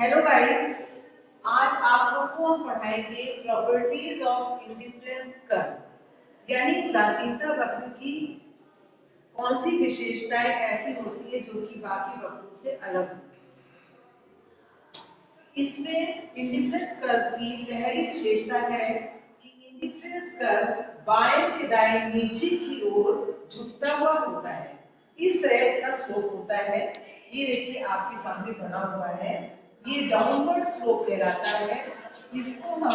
Hello guys, आज आप लोग को हम पढ़ाएंगे प्रॉपर्टीज ऑफ इंडिफरेंस कर्व, यानी उदासीनता वक्र की कौन सी विशेषताएं ऐसी होती है जो कि बाकी वक्रों से अलग होती है। इसमें इंडिफरेंस कर्व की पहली विशेषता है कि इंडिफरेंस कर्व बाएं से दाएं नीचे की ओर झुकता हुआ होता है। इस तरह इसका स्लोप होता है। ये देखिए आपके सामने बना हुआ है, ये डाउनवर्ड स्लोप कहलाता है। इसको हम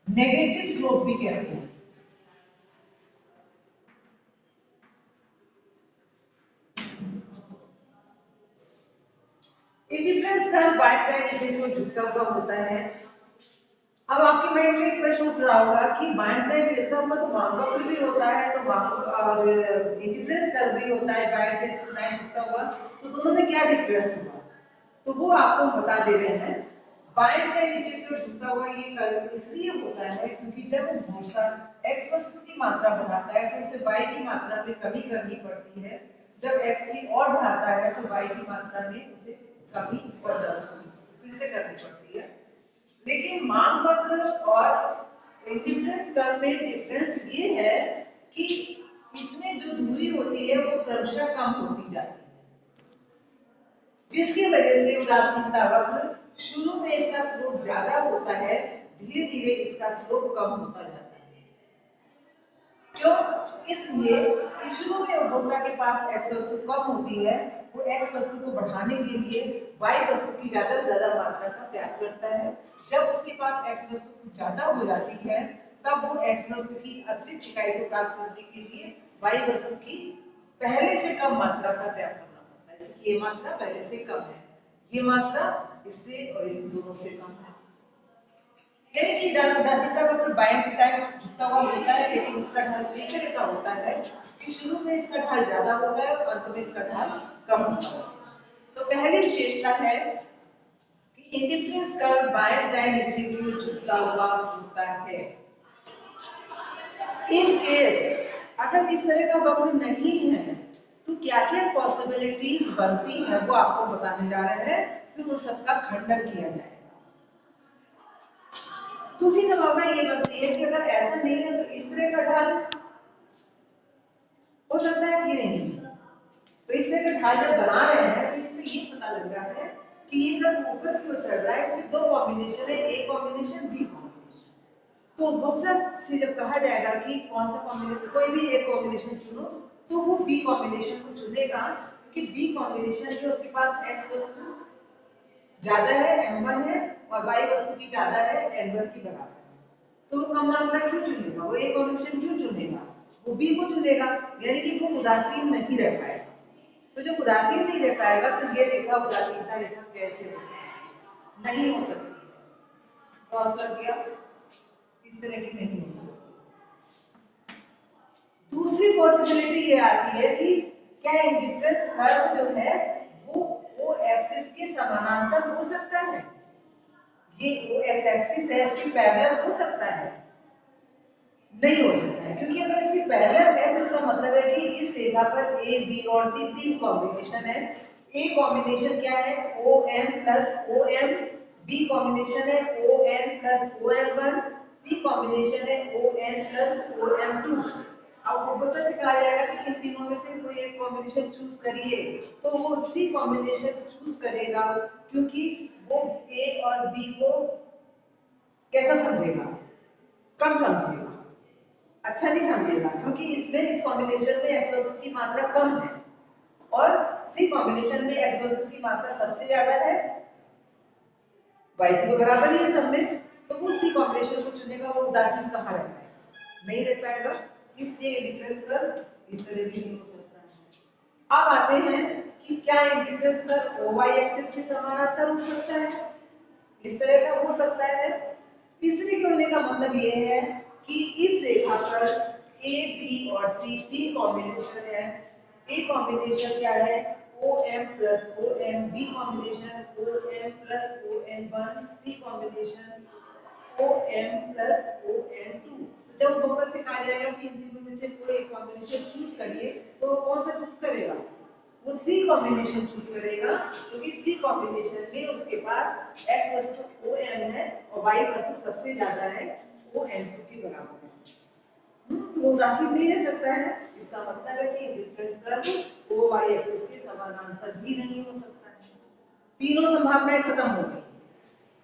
नेगेटिव स्लोप भी कहते हैं। इंडिफरेंस कर्व बाएं से दाएं नीचे की ओर झुकता हुआ होता है। अब आपके माइंड में एक प्रश्न उठ रहा होगा कि बाएं से दाएं गिरता हुआ तो वाम वक्र भी होता है, तो वाम और इंडिफरेंस कर्व भी होता है बाएं से दाएं झुकता हुआ, तो दोनों में क्या डिफरेंस हुआ? तो वो आपको बता दे रहे हैं। बाएं से नीचे की ओर झुकता हुआ ये कर्व इसलिए होता है क्योंकि जब घूमता x वस्तु की मात्रा बढ़ाता है तो उसे y की मात्रा में कमी करनी पड़ती है। जब x की और बढ़ाता है तो y की मात्रा में उसे कमी और फिर से करनी पड़ती है। लेकिन मान वक्र और इंडिफरेंस कर्व में डिफरेंस ये है कि इसमें जो दूरी होती है वो क्रमशः कम होती जाती है, जिसकी वजह से उदासीनता वक्र शुरू में इसका स्लोप ज्यादा होता है, धीरे धीरे इसका स्लोप कम होता जाता है। क्यों? इसलिए कि शुरू में उपभोक्ता के पास x वस्तु कम होती है, वो x वस्तु को बढ़ाने के लिए y वस्तु की ज्यादा से ज्यादा मात्रा का त्याग करता है। जब उसके पास x वस्तु ज्यादा हो जाती है तब वो x वस्तु की अतिरिक्त इकाई को प्राप्त करने के लिए y वस्तु की पहले से कम मात्रा का त्याग करना पड़ता है। इसकी ये मात्रा पहले से कम है, ये मात्रा इससे और इस दोनों से कम है। यानी कि उदासीनता वक्र बाएं से दाएं झुकता हुआ होता है, लेकिन इसका ढाल इस तरह का होता है कि शुरू में इसका ढाल ज्यादा होता है और अंत में इसका ढाल कम होता है। तो पहली विशेषता है कि इंडिफरेंस कर्व बाएं से दाएं नीचे की ओर झुकता हुआ होता है। इन केस अगर इस तरह का वक्र नहीं है तो क्या क्या पॉसिबिलिटीज बनती है वो आपको बताने जा रहे हैं, फिर उन सबका खंडन किया जाएगा। दूसरी संभावना ये बनती है कि अगर ऐसा नहीं है तो इस तरह का ढाल हो सकता है कि नहीं। तो इस तरह का ढाल जब बना रहे हैं तो इससे ये पता लग रहा है कि ये जब ऊपर की ओर चढ़ रहा है इसमें दो कॉम्बिनेशन है, ए कॉम्बिनेशन बी कॉम्बिनेशन। तो बुक्स से जब कहा जाएगा कि कौन सा कॉम्बिनेशन, कोई भी एक कॉम्बिनेशन चुनो, तो वो बी कॉम्बिनेशन को चुनेगा क्योंकि बी कॉम्बिनेशन जो उसके पास एक्स वस्तु ज्यादा है m1 है और y वस्तु की ज्यादा है n1 की बराबर है। तो वो कम मात्रा क्यों चुनेगा? वो एक कॉम्बिनेशन क्यों चुनेगा? वो बी को चुनेगा, यानी कि वो उदासीन नहीं रह पाएगा। तो जब उदासीन नहीं रह पाएगा तो ये रेखा उदासीनता रेखा कैसे हो सकती है? नहीं हो सकती। क्रॉस लग गया, इस तरह की नहीं हो सकती। दूसरी पॉसिबिलिटी ये आती है कि क्या इंडिफरेंस कर्व जो है वो एक्सिस के समानांतर हो सकता है? ये वो एक्स एक्सिस है, इसके पैरेलल हो सकता है? नहीं हो सकता है, क्योंकि अगर इसकी पैरेलल है तो इसका मतलब है कि इस रेखा पर ए बी और सी तीन कॉम्बिनेशन है। ए कॉम्बिनेशन क्या है? O N plus O M, B combination है O N plus O M one, C combination है O N plus O M two. अब उपपत्ति से कहा जाएगा कि इन तीनों में से कोई एक कॉम्बिनेशन चूज करिए, तो वो सी कॉम्बिनेशन चूज करेगा क्योंकि वो ए और बी को कैसा समझेगा? कम समझेगा, अच्छा नहीं समझेगा, क्योंकि इसमें इस कॉम्बिनेशन में एक्स वस्तु की मात्रा कम है और सी कॉम्बिनेशन में एक्स वस्तु की मात्रा सबसे ज्यादा है, वाई की तो बराबर ही है सब में। तो वो सी कॉम्बिनेशन को चुनेगा, वो उदासीन कहाँ रह पाएगा? नहीं रह पाएगा। इसलिए डिफरेंस कर्व इस तरह भी नहीं हो सकता है। अब आते हैं कि क्या difference curve O Y axis के समानांतर हो सकता है? इस तरह का हो सकता है। इस तरह के होने का मतलब ये है कि इस रेखा पर ए बी और सी तीन कॉम्बिनेशन है। ए कॉम्बिनेशन क्या है? O M plus O M, B combination O M plus O N one, C combination O M plus O N two. जब उपपत्ति से कहा जाएगा कि इन तीनों में से कोई एक कॉम्बिनेशन चूज करिए तो वो कौन सा चूज करेगा? वो सी कॉम्बिनेशन चूज करेगा, क्योंकि सी कॉम्बिनेशन में उसके पास x वस्तु OM है और y वस्तु सबसे ज्यादा है, वो n2 के बराबर है। तो वो उदासीन नहीं रह सकता है। इसका मतलब है कि indifference curve o y axis के समानांतर ही नहीं हो सकता है। तीनों संभावनाएं खत्म हो गई।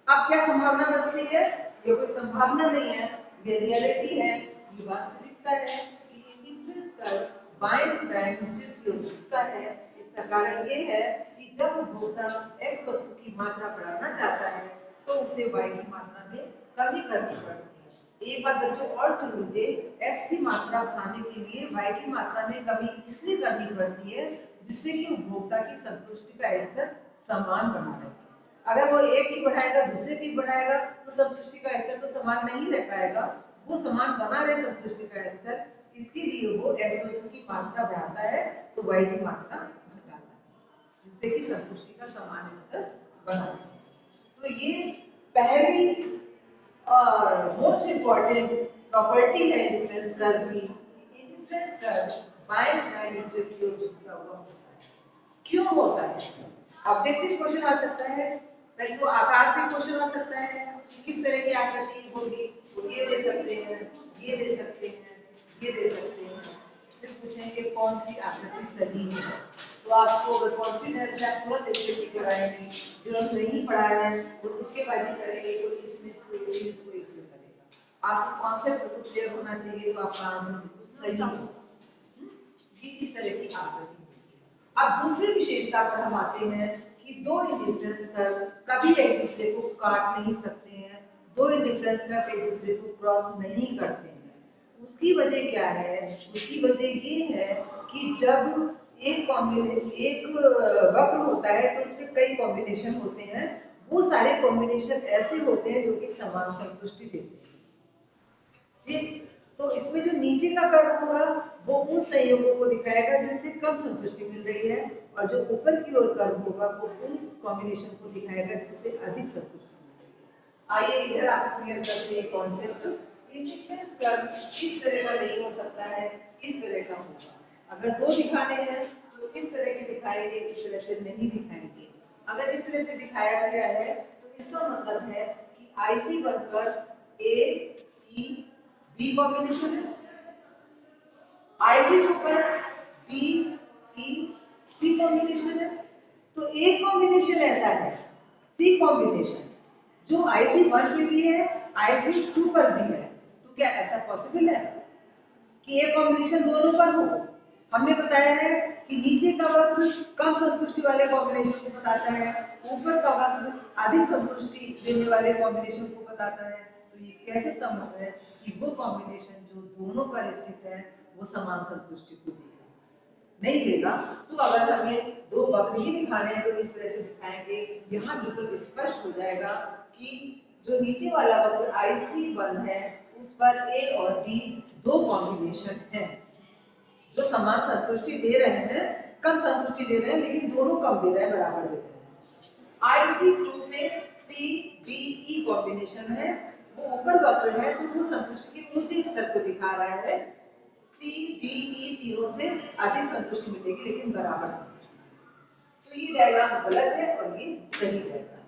अब क्या संभावना बचती है? ये कोई संभावना नहीं है, ये रियलिटी है, ये वास्तविकता है कि इंडिफरेंस कर्व बाएं से दाएं नीचे की ओर झुकता है। इसका कारण ये है कि जब उपभोक्ता x वस्तु की मात्रा बढ़ाना चाहता है तो उसे y की मात्रा में कमी करनी पड़ती है। एक बात बच्चों और सुन लीजिए, x की मात्रा बढ़ाने के लिए y की मात्रा में कमी इसलिए करनी पड़ती है जिससे कि उपभोक्ता की संतुष्टि का स्तर समान बना रहे। अगर वो एक की बढ़ाएगा दूसरे की बढ़ाएगा तो संतुष्टि का स्तर तो समान नहीं रह पाएगा। वो समान बना रहे संतुष्टि का स्तर, इसके लिए वो x वस्तु की मात्रा बढ़ाता है तो y की मात्रा घटाता है, जिससे कि संतुष्टि का समान स्तर बना रहे। तो ये पहली और मोस्ट इंपॉर्टेंट प्रॉपर्टी है इंडिफरेंस कर्व की। इंडिफरेंस कर्व बाएं से दाएं नीचे की ओर झुकता हुआ होता है। क्यों होता है? ऑब्जेक्टिव क्वेश्चन आ सकता है, नहीं तो आकार पे क्वेश्चन आ सकता है कि किस तरह की आकृति होगी, तो ये दे सकते हैं, ये दे सकते हैं, ये दे सकते हैं। फिर पूछेंगे कौन सी आकृति सही है, तो आपको अगर कॉन्फिडेंस है आप तुरंत इससे टिक कराएंगे। जो नहीं पढ़ा है वो तुक्केबाजी करेंगे, कोई इसमें कोई इसमें कोई इसमें करेगा। आपको कॉन्सेप्ट क्लियर होना चाहिए तो आपका आंसर बिल्कुल सही होगा। ये इस तरह की आकृति। अब दूसरी विशेषता पर हम आते हैं कि दो इंडिफरेंस कर्व कभी एक दूसरे को काट नहीं सकते हैं, दो इंडिफरेंस कर्व एक दूसरे को क्रॉस नहीं करते हैं। उसकी वजह क्या है? उसकी वजह ये है कि जब एक वक्र होता है तो उसमें कई कॉम्बिनेशन होते हैं, वो सारे कॉम्बिनेशन ऐसे होते हैं जो कि समान संतुष्टि देते हैं। ठीक, तो इसमें जो नीचे का कर्व होगा वो उन संयोगों को दिखाएगा जिनसे कम संतुष्टि मिल रही है, और जो ऊपर की ओर कर्व होगा वो उन कॉम्बिनेशन को दिखाएगा जिससे अधिक संतुष्टि मिल रही है। आइए इधर आप क्लियर करते हैं कॉन्सेप्ट। इंडिफरेंस कर्व इस तरह का नहीं हो सकता है, इस तरह का होगा। अगर दो दिखाने हैं तो इस तरह के दिखाएंगे, इस तरह से नहीं दिखाएंगे। अगर इस तरह से दिखाया गया है तो इसका मतलब है कि IC1 पर A, E, B कॉम्बिनेशन है, IC2 पर D, E, C कॉम्बिनेशन है। तो एक कॉम्बिनेशन ऐसा है C कॉम्बिनेशन जो IC1 में भी है, IC2 पर भी है। तो क्या ऐसा पॉसिबल है कि एक कॉम्बिनेशन दोनों पर हो? हमने बताया है कि नीचे का वक्र कम संतुष्टि वाले कॉम्बिनेशन को बताता है, ऊपर का वक्र अधिक संतुष्टि देने वाले कॉम्बिनेशन को बताता है। तो ये कैसे संभव है कि वो कॉम्बिनेशन जो दोनों पर स्थित है वो समान संतुष्टि को देगा? नहीं देगा। तो अगर हमें दो वक्र ही दिखाने हैं तो इस तरह से दिखाएंगे। यहाँ बिल्कुल स्पष्ट हो जाएगा कि जो नीचे वाला वक्र IC1 है उस पर A और B दो कॉम्बिनेशन है जो समान संतुष्टि दे रहे हैं, कम संतुष्टि दे रहे हैं, लेकिन दोनों कम दे रहे हैं, बराबर दे रहे हैं। IC2 में C, D, E कॉम्बिनेशन है, वो ऊपर वक्र है तो वो संतुष्टि के ऊंचे स्तर को दिखा रहा है। C, D, E तीनों से अधिक संतुष्टि मिलेगी लेकिन बराबर संतुष्टि। तो ये डायग्राम गलत है और ये सही डायग्राम।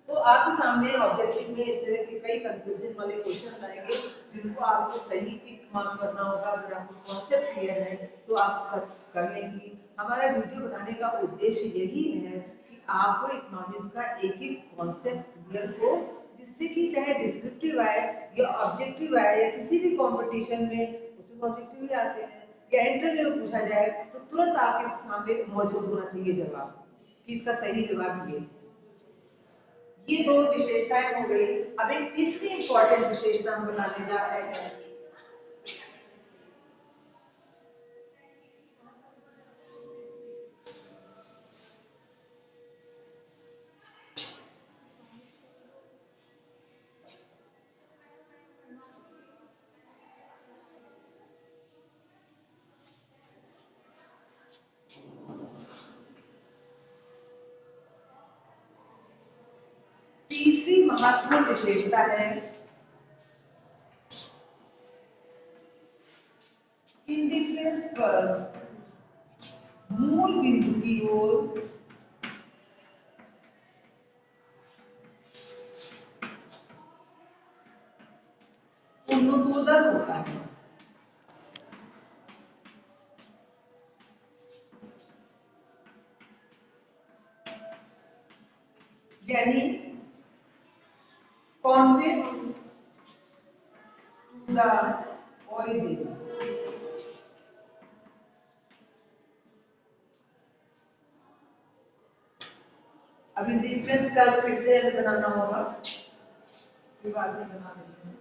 तो आपके सामने ऑब्जेक्टिव में इस तरह के कई कंफ्यूजन वाले क्वेश्चंस आएंगे जिनको आपको सही टिक मार्क करना होगा। अगर आपको कॉन्सेप्ट क्लियर है तो आप सब कर लेंगे। हमारा वीडियो बनाने का उद्देश्य यही है कि आपको इकोनॉमिक्स का एक एक कॉन्सेप्ट क्लियर हो, जिससे कि चाहे डिस्क्रिप्टिव आए या ऑब्जेक्टिव आए या किसी भी कंपटीशन में, उसमें ऑब्जेक्टिव ही आते हैं या इंटरव्यू में पूछा जाए तो तुरंत आपके सामने मौजूद होना चाहिए जवाब कि इसका सही जवाब ये दो विशेषताएं हो गई। अब एक तीसरी इंपॉर्टेंट विशेषता हम बताने जा रहे हैं। तीसरी महत्वपूर्ण विशेषता है इंडिफरेंस कर्व मूल बिंदु की ओर उन्नतोदर होता है। यानी कॉन्वेक्स टू द ओरिजिन। अभी डिफरेंस कर्व फिर से बनाना होगा, ये बाद में बना देते हैं।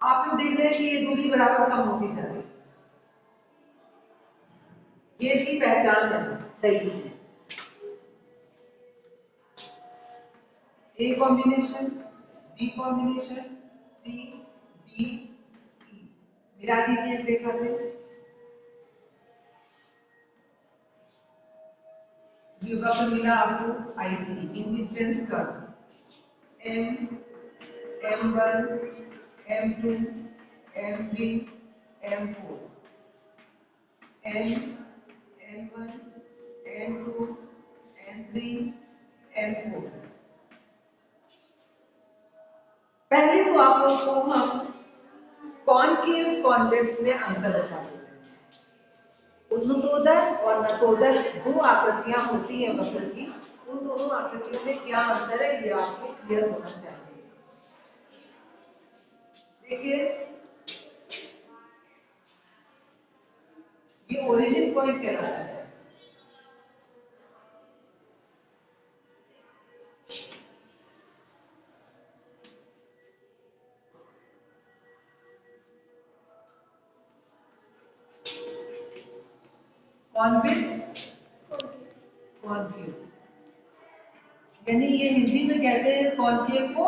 आप लोग देख रहे हैं कि ये दूरी बराबर कम होती जा रही है, ये इसकी पहचान है, सही है। A combination, B combination, C, D, E मिला दीजिए एक रेखा से, ये वक्र मिला आपको IC. Indifference curve M, M1, M2, M3, M4, M, N1, N2, N3, N4। पहले तो आप लोग को हम कॉनकेव कॉन्वेक्स में अंतर बता देते हैं। उन्नतोदर और नतोदर दो आकृतियां होती है वक्र की, उन दोनों आकृतियों में क्या अंतर है ये आपको क्लियर होना चाहिए। देखिए ये ओरिजिन पॉइंट कहलाता है। कॉन्वेक्स कॉनकेव, यानी ये हिंदी में कहते हैं कॉनकेव को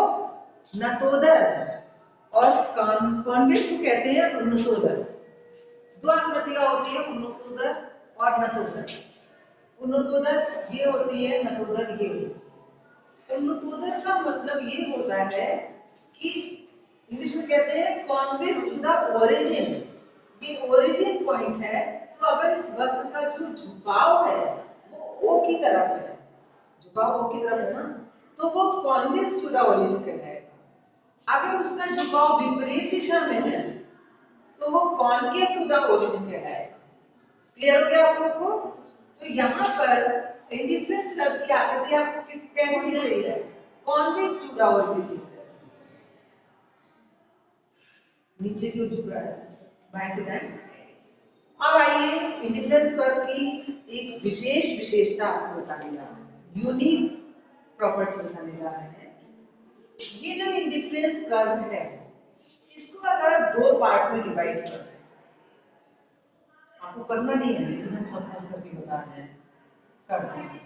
नतोदर और कॉन्वेक्स को कहते हैं उन्नतोदर। दो आकृतियां होती है उन्नतोदर और नतोदर। उन्नतोदर ये होती है, नतोदर ये होती है। उन्नतोदर का मतलब ये होता है कि इंग्लिश में कहते हैं कॉन्वेक्स टू द ओरिजिन। ये ओरिजिन पॉइंट है, तो अगर इस वक्र का जो झुकाव है वो ओ की तरफ है, झुकाव ओ की तरफ है ना, तो वो कॉन्वेक्स टू द ओरिजिन कहलाएगा। अगर उसका झुकाव विपरीत दिशा में है तो वो कॉनकेव टू द ओरिजिन कहलाएगा। क्लियर हो गया आप लोग को? तो यहाँ पर इंडिफरेंस कर्व की आकृति आपको कैसी दिख रही है? कॉन्वेक्स टू द ओरिजिन दिख रहा है। नीचे क्यों झुक रहा है? बाएं से दाएं। अब आइए इंडिफरेंस कर्व की एक विशेष विशेषता आपको बताने जा रहे हैं, यूनिक प्रॉपर्टी बताने जा रहे हैं। ये जो इंडिफरेंस कर्व है, इसको अगर आप दो पार्ट में डिवाइड कर दें, आपको करना नहीं है लेकिन हम समझ करके बता रहे हैं, करना है।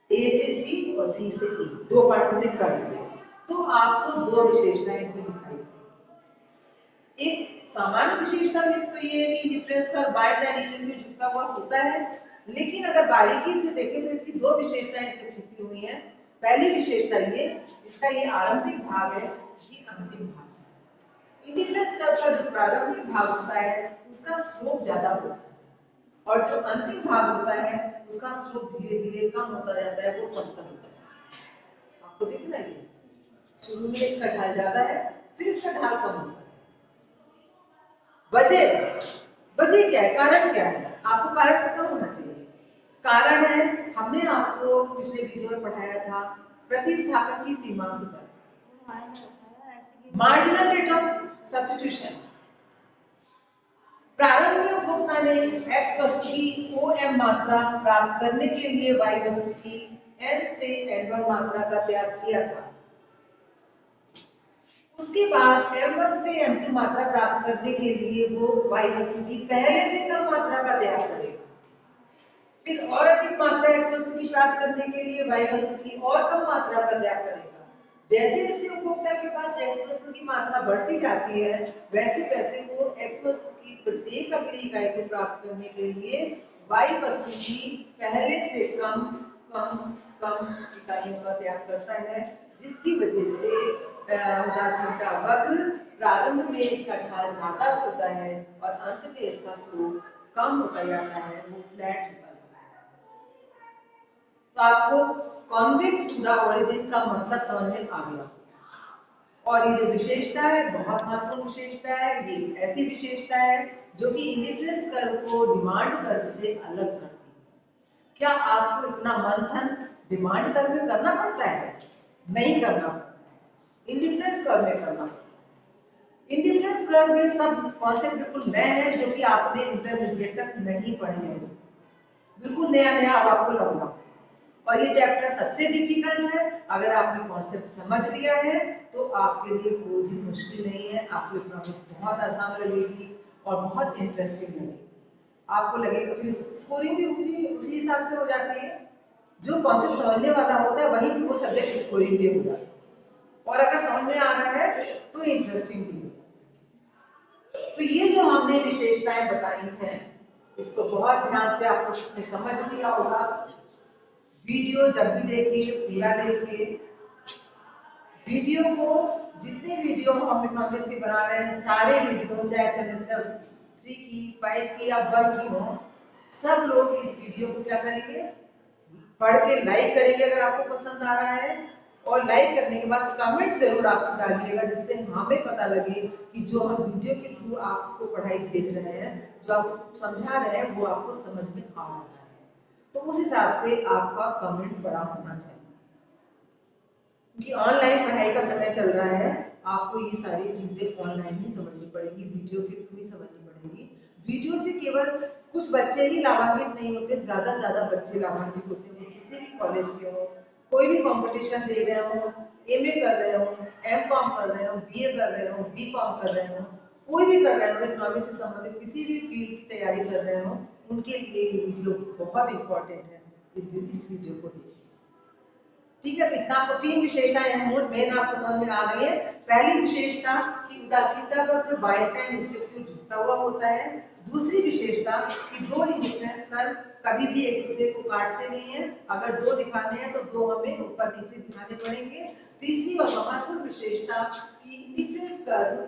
ए से सी और सी से ए दो पार्ट में कर दिया, तो आपको दो विशेषताएं इसमें दिखाई देंगी। एक सामान्य विशेषता में तो ये है कि डिफरेंस कर्व बाएं दाएं नीचे की झुकता हुआ होता है, लेकिन अगर बारीकी से देखें तो इसकी दो विशेषताएं इसमें छिपी हुई हैं। पहली विशेषता ये, इसका ये आरंभिक भाग है, ये अंतिम भाग है। इंडिफरेंस कर्व का जो प्रारंभिक भाग होता है उसका स्लोप ज्यादा होता है, और जो अंतिम भाग होता है उसका स्लोप धीरे धीरे कम होता जाता है, वो समतल होता है। आपको दिख रहा है, शुरू में इसका ढाल ज्यादा है, फिर इसका ढाल कम होता है। वजह वजह क्या है, कारण क्या है? आपको कारण पता होना चाहिए। कारण है, हमने आपको पिछले वीडियो में पढ़ाया था प्रतिस्थापन की सीमांत दर, मार्जिनल रेट ऑफ सब्स्टिट्यूशन। प्रारंभ में उपभोक्ता ने x वस्तु की OM मात्रा प्राप्त करने के लिए y वस्तु की N से N1 मात्रा का त्याग किया था। उसके बाद M1 से M2 मात्रा प्राप्त करने के लिए वो y वस्तु की पहले से कम मात्रा का त्याग करेगा। फिर और अधिक मात्रा x वस्तु की प्राप्त करने के लिए y वस्तु की और कम मात्रा का त्याग करेगा। जैसे जैसे उपभोक्ता के पास x वस्तु की मात्रा बढ़ती जाती है, वैसे वैसे वो x वस्तु की प्रत्येक अगली इकाई को प्राप्त करने के लिए y वस्तु की पहले से कम कम कम इकाइयों का त्याग करता है, जिसकी वजह से उदासीनता वक्र प्रारंभ में इसका ढाल ज्यादा होता है और अंत में इसका स्लोप कम होता जाता है, वो फ्लैट होता जाता है। तो आपको कॉन्वेक्स टू द ओरिजिन का मतलब समझ में आ गया। और ये जो विशेषता है बहुत महत्वपूर्ण विशेषता है। ये ऐसी विशेषता है जो कि इंडिफरेंस कर्व को डिमांड कर्व से अलग करती है। क्या आपको इतना मंथन डिमांड कर्व में करना पड़ता है? नहीं करना पड़ता है, इंडिफरेंस कर्व में करना पड़ता है। इंडिफरेंस कर्व में सब कॉन्सेप्ट बिल्कुल नए हैं जो कि आपने इंटरमीडिएट तक नहीं पढ़े हैं, बिल्कुल नया नया अब आपको लगना। और ये चैप्टर सबसे डिफिकल्ट है। अगर आपने कॉन्सेप्ट समझ लिया है तो आपके लिए कोई भी मुश्किल नहीं है। आपको इकोनॉमिक्स बहुत आसान लगेगी और बहुत इंटरेस्टिंग लगेगी। आपको लगेगा, फिर स्कोरिंग भी उसी हिसाब से हो जाती है। जो कॉन्सेप्ट समझने वाला होता है वही भी वो सब्जेक्ट स्कोरिंग भी हो जाता है, और अगर समझ में आ रहा है तो इंटरेस्टिंग भी है। तो ये जो हमने विशेषताएं बताई हैं, इसको बहुत ध्यान से आपको समझ लिया होगा। वीडियो जब भी देखिए पूरा देखिए। वीडियो को, जितने वीडियो हम इकोनॉमिक्स के बना रहे हैं, सारे वीडियो चाहे सेमेस्टर 3 की, 5 की या 1 की हो, सब लोग इस वीडियो को क्या करेंगे, पढ़ के लाइक करेंगे अगर आपको पसंद आ रहा है, और लाइक करने के बाद कमेंट जरूर आप डालिएगा, जिससे हमें पता लगे कि जो हम वीडियो के थ्रू आपको पढ़ाई भेज रहे हैं, जो आप समझा रहे हैं, वो आपको समझ में आ रहा है। तो उस हिसाब से आपका कमेंट बड़ा होना चाहिए, क्योंकि ऑनलाइन पढ़ाई का समय चल रहा है। आपको ये सारी चीजें ऑनलाइन ही समझनी पड़ेगी, वीडियो के थ्रू ही समझनी पड़ेगी। वीडियो से केवल कुछ बच्चे ही लाभान्वित नहीं होते, ज्यादा ज्यादा बच्चे लाभान्वित होते हैं। किसी भी कॉलेज के हो, कोई भी कंपटीशन दे रहे हो, एमए कर रहे हो, एमकॉम कर रहे हो, बीए कर रहे हो, बीकॉम कर रहे हो, कोई भी कर रहे हो, इकोनॉमिक्स से संबंधित किसी भी फील्ड की तैयारी कर रहे हो, उनके लिए ये वीडियो बहुत इंपॉर्टेंट है। इस वीडियो को देखिए, ठीक है। तो इतना आपको 3 विशेषताएं मेन आपको समझ में आ गई है। पहली विशेषता कि उदासीनता वक्र बायस्टैंड नीचे की ओर झुकता हुआ होता है। दूसरी विशेषता कि दो इंडिफरेंस कर्व कभी भी एक दूसरे को काटते नहीं है, अगर 2 दिखाने हैं तो 2 हमें ऊपर नीचे दिखाने पड़ेंगे। तीसरी और महत्वपूर्ण विशेषता कि indifference curve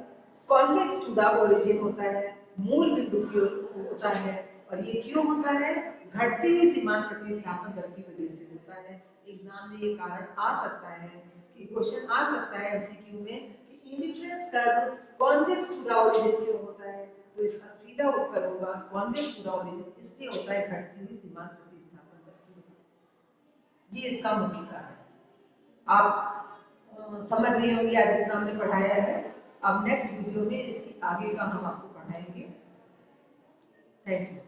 convex to the origin होता है, मूल बिंदु की ओर होता है। और ये क्यों होता है? घटती हुई सीमांत प्रतिस्थापन दर की वजह से होता है। एग्जाम में ये कारण आ सकता है कि क्वेश्चन आ सकता है एमसीक्यू में कि indifference curve convex to the origin क्यों होता है, तो इसका सीधा उत्तर होगा कॉन्वेक्स टू द ओरिजिन इसलिए होता है घटती हुई सीमांत प्रतिस्थापन दर की वजह से। ये इसका मुख्य कारण है। आप समझ गए होंगे आज जितना हमने पढ़ाया है। अब नेक्स्ट वीडियो में इसकी आगे का हम आपको पढ़ाएंगे। Thank you.